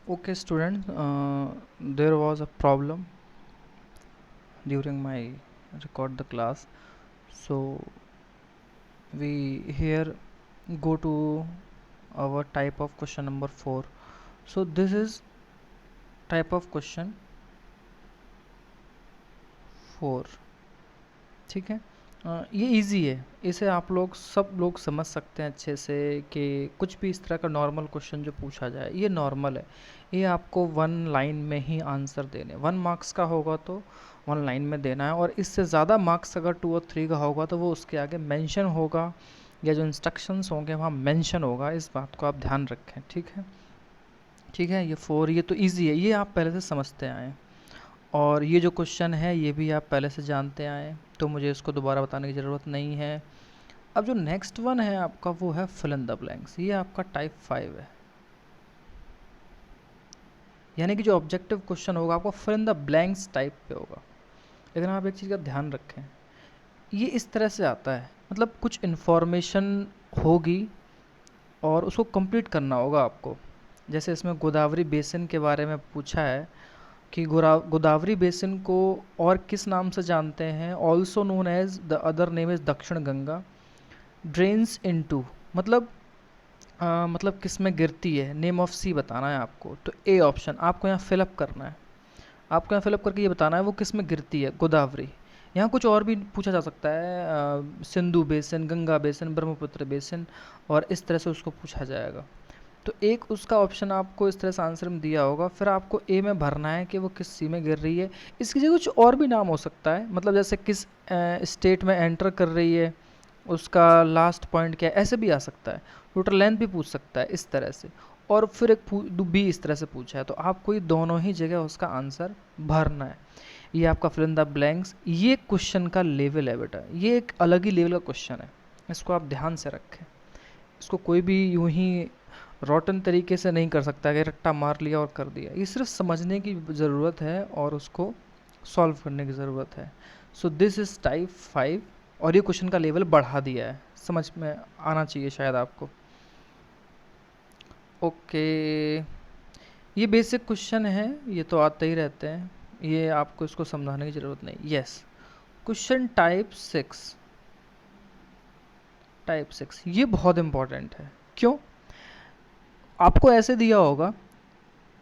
Okay, student, there was a problem during my record the class. So we here go to our type of question number 4. So this is type of question 4. ठीक है। ये easy है, इसे आप लोग सब लोग समझ सकते हैं अच्छे से कि कुछ भी इस तरह का नॉर्मल क्वेश्चन जो पूछा जाए ये नॉर्मल है। ये आपको 1 लाइन में ही आंसर देने, 1 मार्क्स का होगा तो 1 लाइन में देना है, और इससे ज़्यादा मार्क्स अगर 2 और 3 का होगा तो वो उसके आगे मेंशन होगा, या जो इंस्ट्रक्शंस होंगे वहाँ मेंशन होगा। इस बात को आप ध्यान रखें, ठीक है। ठीक है, ये 4 ये तो ईजी है, ये आप पहले से समझते आए हैं, और ये जो क्वेश्चन है ये भी आप पहले से जानते आए हैं, तो मुझे इसको दोबारा बताने की ज़रूरत नहीं है। अब जो नेक्स्ट वन है आपका वो है फिल इन द ब्लैंक्स। ये आपका टाइप 5 है, यानी कि जो ऑब्जेक्टिव क्वेश्चन होगा आपको fill in the blanks type पे होगा। लेकिन आप एक चीज़ का ध्यान रखें, ये इस तरह से आता है, मतलब कुछ इन्फॉर्मेशन होगी और उसको कंप्लीट करना होगा आपको। जैसे इसमें गोदावरी बेसिन के बारे में पूछा है कि गोदावरी बेसिन को और किस नाम से जानते हैं, also known as the other name is Dakshin Ganga, drains into, मतलब किस में गिरती है, नेम ऑफ सी बताना है आपको। तो ए ऑप्शन आपको यहाँ फिलअप करना है, आपको यहाँ फिलअप करके ये बताना है वो किस में गिरती है, गोदावरी। यहाँ कुछ और भी पूछा जा सकता है, Sindhu basin, Ganga basin, Brahmaputra basin, और इस तरह से उसको पूछा जाएगा। तो एक उसका ऑप्शन आपको इस तरह से आंसर में दिया होगा, फिर आपको ए में भरना है कि वो किस सी में गिर रही है। इसकी जगह कुछ और भी नाम हो सकता है, मतलब जैसे किस स्टेट में एंटर कर रही है, उसका लास्ट पॉइंट क्या है, ऐसे भी आ सकता है। टोटल लेंथ भी पूछ सकता है इस तरह से, और फिर एक बी इस तरह से पूछा है, तो आपको ये दोनों ही जगह उसका आंसर भरना है। ये आपका फिल इन द ब्लैंक्स, ये क्वेश्चन का लेवल है बेटा, ये एक अलग ही लेवल का क्वेश्चन है, इसको आप ध्यान से रखें। इसको कोई भी यूं ही रॉटन तरीके से नहीं कर सकता कि रट्टा मार लिया और कर दिया। ये सिर्फ समझने की ज़रूरत है और उसको सॉल्व करने की ज़रूरत है। सो दिस इज़ टाइप 5, और ये क्वेश्चन का लेवल बढ़ा दिया है, समझ में आना चाहिए शायद आपको। ओके, ये बेसिक क्वेश्चन है, ये तो आते ही रहते हैं, ये आपको इसको समझाने की ज़रूरत नहीं। यस, क्वेश्चन टाइप 6, टाइप 6 ये बहुत इंपॉर्टेंट है। क्यों? आपको ऐसे दिया होगा,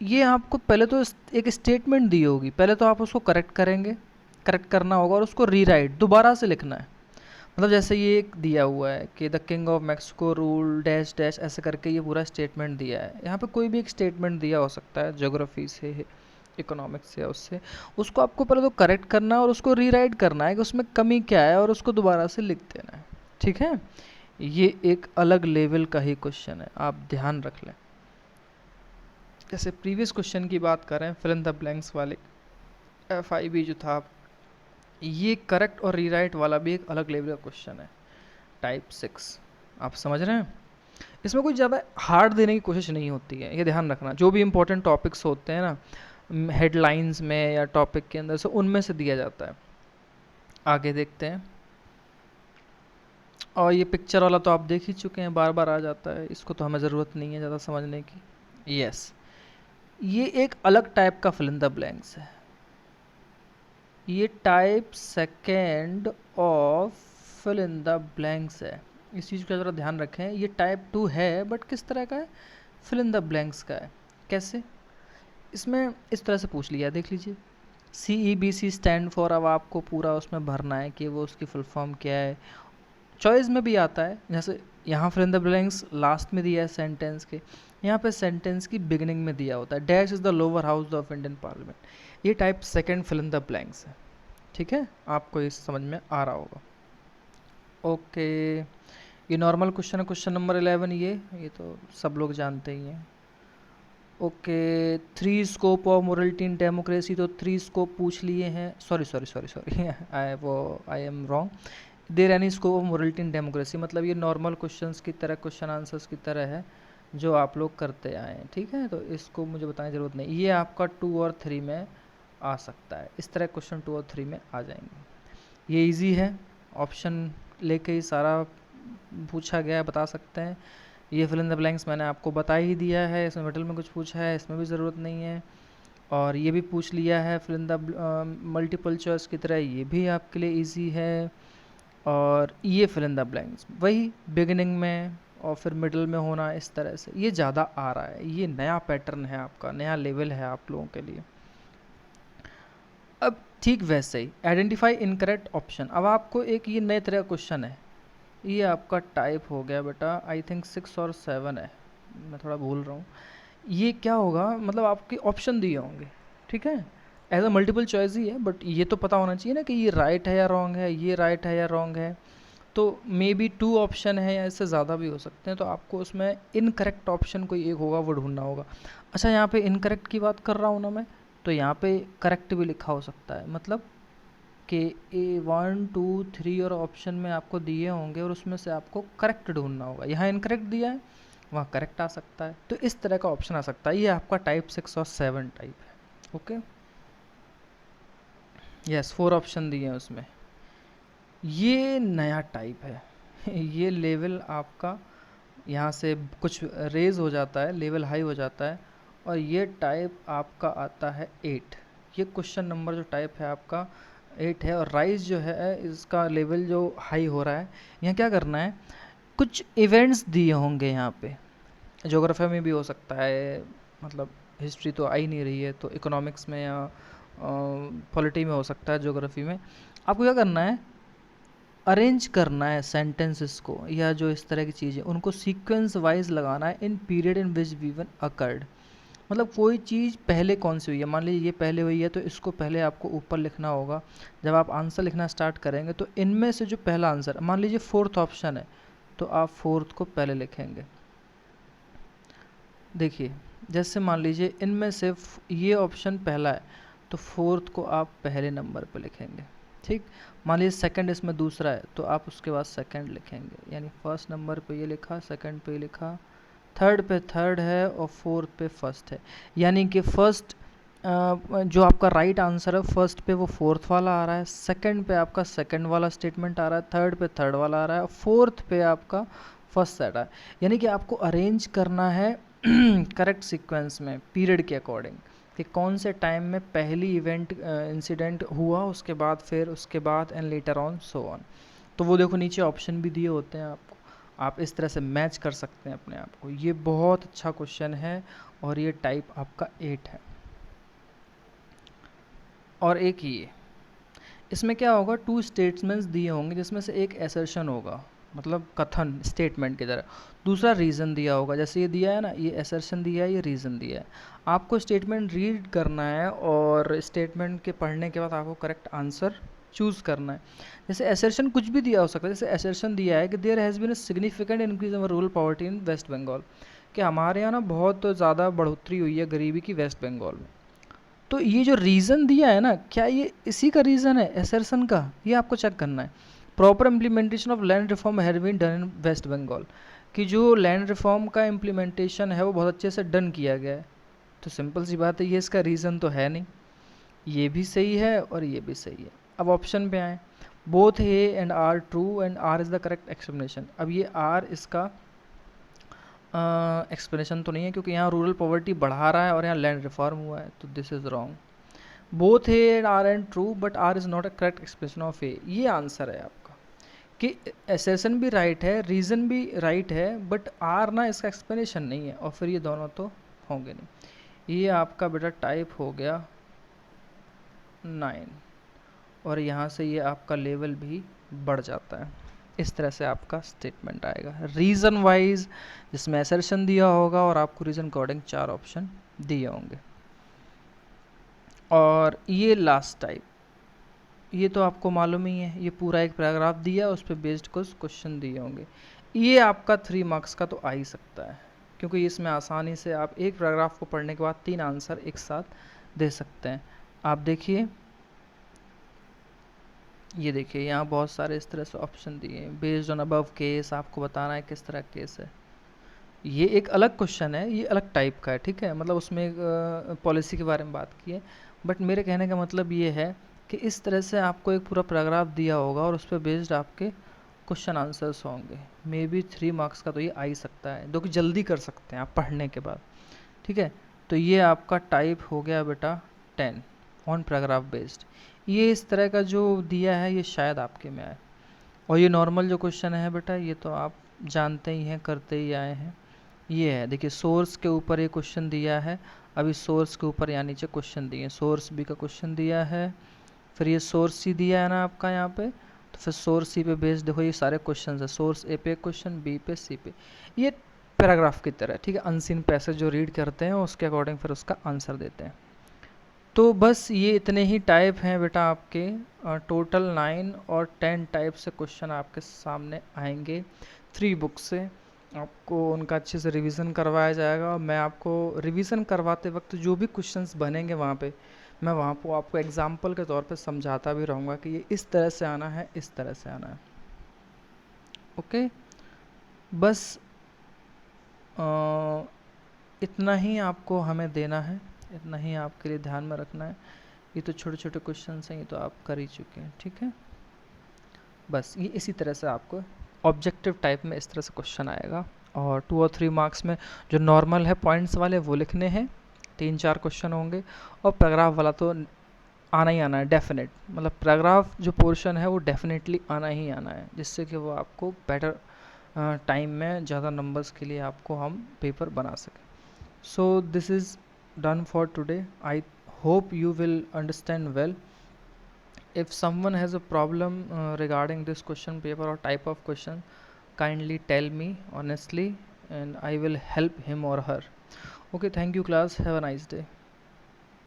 ये आपको पहले तो एक स्टेटमेंट दी होगी, पहले तो आप उसको करेक्ट करेंगे, करेक्ट करना होगा, और उसको रीराइट दोबारा से लिखना है। मतलब जैसे ये एक दिया हुआ है कि the king of Mexico rule dash dash, ऐसे करके ये पूरा स्टेटमेंट दिया है। यहाँ पे कोई भी एक स्टेटमेंट दिया हो सकता है, ज्योग्राफी से, इकोनॉमिक्स से, उससे उसको आपको पहले तो करेक्ट करना है और उसको रीराइट करना है कि उसमें कमी क्या है, और उसको दोबारा से लिख देना है। ठीक है, ये एक अलग लेवल का ही क्वेश्चन है, आप ध्यान रख लें। जैसे प्रीवियस क्वेश्चन की बात करें, फिल इन द ब्लैंक्स वाले FIB जो था, ये करेक्ट और रीराइट वाला भी एक अलग लेवल का क्वेश्चन है, टाइप 6। आप समझ रहे हैं? इसमें कोई ज़्यादा हार्ड देने की कोशिश नहीं होती है, ये ध्यान रखना। जो भी इंपॉर्टेंट टॉपिक्स होते हैं ना, हेडलाइंस में या टॉपिक के अंदर से, उनमें से दिया जाता है। आगे देखते हैं। और ये पिक्चर वाला तो आप देख ही चुके हैं, बार बार आ जाता है, इसको तो हमें ज़रूरत नहीं है ज़्यादा समझने की। यस, ये एक अलग टाइप का फिल इन द ब्लैंक्स है। ये type second of fill in the blanks है, इस चीज़ का ज़रा ध्यान रखें। ये टाइप 2 है, बट किस तरह का है, फिल इन द ब्लैंक्स का है। कैसे? इसमें इस तरह से पूछ लिया, देख लीजिए, CEBC स्टैंड फॉर, अब आपको पूरा उसमें भरना है कि वो उसकी फुल फॉर्म क्या है। चॉइस में भी आता है, जैसे यहाँ fill in the blanks last में दिया है सेंटेंस के, यहाँ पे सेंटेंस की बिगिनिंग में दिया होता है, dash is the lower house of Indian parliament. ये type second fill in the blanks है। ठीक है, आपको ये समझ में आ रहा होगा। ओके, ये नॉर्मल क्वेश्चन है, क्वेश्चन नंबर 11, ये तो सब लोग जानते ही हैं। Okay, 3 scope of morality in democracy, तो 3 स्कोप पूछ लिए हैं। Sorry I am wrong. There any scope of morality in democracy, मतलब ये नॉर्मल क्वेश्चंस की तरह, क्वेश्चन आंसर्स की तरह है जो आप लोग करते आए हैं। ठीक है, तो इसको मुझे बताने की ज़रूरत नहीं, ये आपका 2 और 3 में आ सकता है, इस तरह क्वेश्चन 2 और 3 में आ जाएंगे। ये इजी है, ऑप्शन लेके ही सारा पूछा गया है, बता सकते हैं। ये फिल इन द ब्लैंक्स मैंने आपको बता ही दिया है, इसमें मिडल में कुछ पूछा है, इसमें भी ज़रूरत नहीं है। और ये भी पूछ लिया है fill in the multiple choice की तरह, ये भी आपके लिए इजी है। और ये फिल इन द ब्लैंक्स वही बिगिनिंग में और फिर मिडल में होना, इस तरह से ये ज़्यादा आ रहा है। ये नया पैटर्न है आपका, नया लेवल है आप लोगों के लिए। अब ठीक वैसे ही आइडेंटिफाई इनकरेक्ट ऑप्शन। अब आपको एक ये नए तरह का क्वेश्चन है, ये आपका टाइप हो गया बेटा, आई थिंक 6 और 7 है, मैं थोड़ा भूल रहा हूँ। ये क्या होगा, मतलब आपके ऑप्शन दिए होंगे, ठीक है, एज अ मल्टीपल चॉइस ही है, बट ये तो पता होना चाहिए ना कि ये राइट है या रॉन्ग है, ये राइट है या रॉन्ग है। तो मे बी 2 ऑप्शन है या इससे ज़्यादा भी हो सकते हैं, तो आपको उसमें इनकरेक्ट ऑप्शन कोई एक होगा वो ढूंढना होगा। अच्छा, यहाँ पे इनकरेक्ट की बात कर रहा हूँ ना मैं, तो यहाँ पे करेक्ट भी लिखा हो सकता है, मतलब कि A1 2 3 और ऑप्शन में आपको दिए होंगे और उसमें से आपको करेक्ट ढूंढना होगा। यहाँ इनकरेक्ट दिया है, वहाँ करेक्ट आ सकता है, तो इस तरह का ऑप्शन आ सकता है। ये आपका टाइप 6 और 7 टाइप है। ओके, यस, 4 ऑप्शन दिए हैं उसमें। ये नया टाइप है ये लेवल आपका यहाँ से कुछ रेज हो जाता है, लेवल हाई हो जाता है, और ये टाइप आपका आता है 8। ये क्वेश्चन नंबर जो टाइप है आपका 8 है, और राइज जो है इसका लेवल जो हाई हो रहा है। यहाँ क्या करना है, कुछ इवेंट्स दिए होंगे यहाँ पे, ज्योग्राफी में भी हो सकता है, मतलब हिस्ट्री तो आई नहीं रही है, तो इकोनॉमिक्स में या पॉलिटी में हो सकता है, ज्योग्राफी में। आपको क्या करना है, अरेंज करना है सेंटेंसेस को, या जो इस तरह की चीज़ें उनको सीक्वेंस वाइज लगाना है in period in which वीवन occurred. मतलब कोई चीज़ पहले कौन सी हुई है, मान लीजिए ये पहले हुई है तो इसको पहले आपको ऊपर लिखना होगा। जब आप आंसर लिखना स्टार्ट करेंगे तो इनमें से जो पहला आंसर, मान लीजिए 4th ऑप्शन है, तो आप 4th को पहले लिखेंगे। देखिए, जैसे मान लीजिए इनमें से ये ऑप्शन पहला है, तो 4th को आप पहले नंबर पर लिखेंगे। ठीक, मान लीजिए सेकंड इसमें दूसरा है, तो आप उसके बाद सेकंड लिखेंगे, यानी फर्स्ट नंबर पे ये लिखा, सेकंड पे ये लिखा, थर्ड पे थर्ड है, और 4th पे फर्स्ट है। यानी कि फर्स्ट जो आपका राइट आंसर है फर्स्ट पे वो 4th वाला आ रहा है, सेकंड पे आपका सेकंड वाला स्टेटमेंट आ रहा है, थर्ड पे थर्ड वाला आ रहा है, और 4th पे आपका फर्स्ट सेट है। यानी कि आपको अरेंज करना है करेक्ट सीक्वेंस में, पीरियड के अकॉर्डिंग, कि कौन से टाइम में पहली इवेंट इंसिडेंट हुआ, उसके बाद फिर उसके बाद and later on so on. तो वो देखो नीचे ऑप्शन भी दिए होते हैं आपको, आप इस तरह से मैच कर सकते हैं अपने आप को। ये बहुत अच्छा क्वेश्चन है, और ये टाइप आपका 8 है। और एक ये, इसमें क्या होगा, 2 स्टेटमेंट्स दिए होंगे जिसमें से एक एसर्शन होगा, मतलब कथन स्टेटमेंट की तरह, दूसरा रीज़न दिया होगा। जैसे ये दिया है ना, ये एसर्शन दिया है, ये रीज़न दिया है। आपको स्टेटमेंट रीड करना है और स्टेटमेंट के पढ़ने के बाद आपको करेक्ट आंसर चूज़ करना है। जैसे एसर्शन कुछ भी दिया हो सकता है, जैसे एसर्शन दिया है कि there has been a significant increase in rural poverty in West Bengal, कि हमारे यहाँ ना बहुत ज़्यादा बढ़ोतरी हुई है गरीबी की वेस्ट बंगाल में। तो ये जो रीज़न दिया है ना, क्या ये इसी का रीज़न है एसर्शन का, ये आपको चेक करना है। Proper implementation of land reform had been done in West Bengal, कि जो लैंड रिफॉर्म का इम्प्लीमेंटेशन है वो बहुत अच्छे से डन किया गया है। तो सिंपल सी बात है, ये इसका रीज़न तो है नहीं। ये भी सही है और ये भी सही है। अब ऑप्शन पे आए, both A and R true and R is the correct explanation. अब ये आर इसका एक्सप्लेनेशन तो नहीं है, क्योंकि यहाँ रूरल पॉवर्टी बढ़ा रहा है और यहाँ लैंड रिफॉर्म हुआ है, तो this is wrong. Both A and R and true but R is not a correct explanation of A, ये आंसर है आपका, कि एसेसन भी राइट है, रीज़न भी राइट है, बट आर ना इसका एक्सप्लेनेशन नहीं है, और फिर ये दोनों तो होंगे नहीं। ये आपका बेटा टाइप हो गया 9, और यहाँ से ये आपका लेवल भी बढ़ जाता है। इस तरह से आपका स्टेटमेंट आएगा रीज़न वाइज, जिसमें असर्शन दिया होगा और आपको रीज़न अकॉर्डिंग 4 ऑप्शन दिए होंगे। और ये लास्ट टाइप, ये तो आपको मालूम ही है, ये पूरा एक पैराग्राफ दिया, उस पर बेस्ड कुछ क्वेश्चन दिए होंगे। ये आपका 3 मार्क्स का तो आ ही सकता है, क्योंकि इसमें आसानी से आप एक पैराग्राफ को पढ़ने के बाद 3 आंसर एक साथ दे सकते हैं। आप देखिए, ये देखिए यहाँ बहुत सारे इस तरह से ऑप्शन दिए हैं, बेस्ड ऑन अबव केस, आपको बताना है किस तरह केस है। ये एक अलग क्वेश्चन है, ये अलग टाइप का है, ठीक है, मतलब उसमें एक पॉलिसी के बारे में बात की है, बट मेरे कहने का मतलब ये है कि इस तरह से आपको एक पूरा पैराग्राफ दिया होगा और उस पर बेस्ड आपके क्वेश्चन आंसर्स होंगे। मे बी 3 मार्क्स का तो ये आ ही सकता है, जो कि जल्दी कर सकते हैं आप पढ़ने के बाद। ठीक है, तो ये आपका टाइप हो गया बेटा 10 ऑन पैराग्राफ बेस्ड। ये इस तरह का जो दिया है ये शायद आपके में आए। और ये नॉर्मल जो क्वेश्चन है बेटा ये तो आप जानते ही हैं, करते ही आए हैं। ये है, देखिए सोर्स के ऊपर ये क्वेश्चन दिया है, अभी सोर्स के ऊपर यहाँ नीचे क्वेश्चन दिए, सोर्स बी का क्वेश्चन दिया है, फिर ये सोर्स सी दिया है ना आपका यहाँ पे, तो फिर सोर्स सी पे बेस्ड देखो ये सारे क्वेश्चन है, सोर्स ए पे क्वेश्चन, बी पे, सी पे, ये पैराग्राफ की तरह। ठीक है, अनसीन पैसेज जो रीड करते हैं उसके अकॉर्डिंग फिर उसका आंसर देते हैं। तो बस ये इतने ही टाइप हैं बेटा आपके, टोटल 9 और 10 टाइप से क्वेश्चन आपके सामने आएंगे 3 बुक से। आपको उनका अच्छे से रिवीजन करवाया जाएगा, और मैं आपको रिवीजन करवाते वक्त जो भी क्वेश्चंस बनेंगे वहाँ पे मैं वहाँ पर आपको एग्जाम्पल के तौर पे समझाता भी रहूँगा कि ये इस तरह से आना है, इस तरह से आना है। ओके, बस इतना ही आपको हमें देना है, इतना ही आपके लिए ध्यान में रखना है। ये तो छोटे छोटे क्वेश्चन हैं, ये तो आप कर ही चुके हैं। ठीक है, बस ये इसी तरह से आपको ऑब्जेक्टिव टाइप में इस तरह से क्वेश्चन आएगा। और 2 और 3 मार्क्स में जो नॉर्मल है पॉइंट्स वाले वो लिखने हैं, 3-4 क्वेश्चन होंगे। और पैराग्राफ वाला तो आना ही आना है डेफिनेट, मतलब पैराग्राफ जो पोर्शन है वो डेफिनेटली आना ही आना है, जिससे कि वो आपको बेटर टाइम में ज़्यादा नंबर्स के लिए आपको हम पेपर बना सकें। So this is done for today. I hope you will understand well. If someone has a problem regarding this question paper or type of question, kindly tell me honestly and I will help him or her. Okay, thank you class. Have a nice day.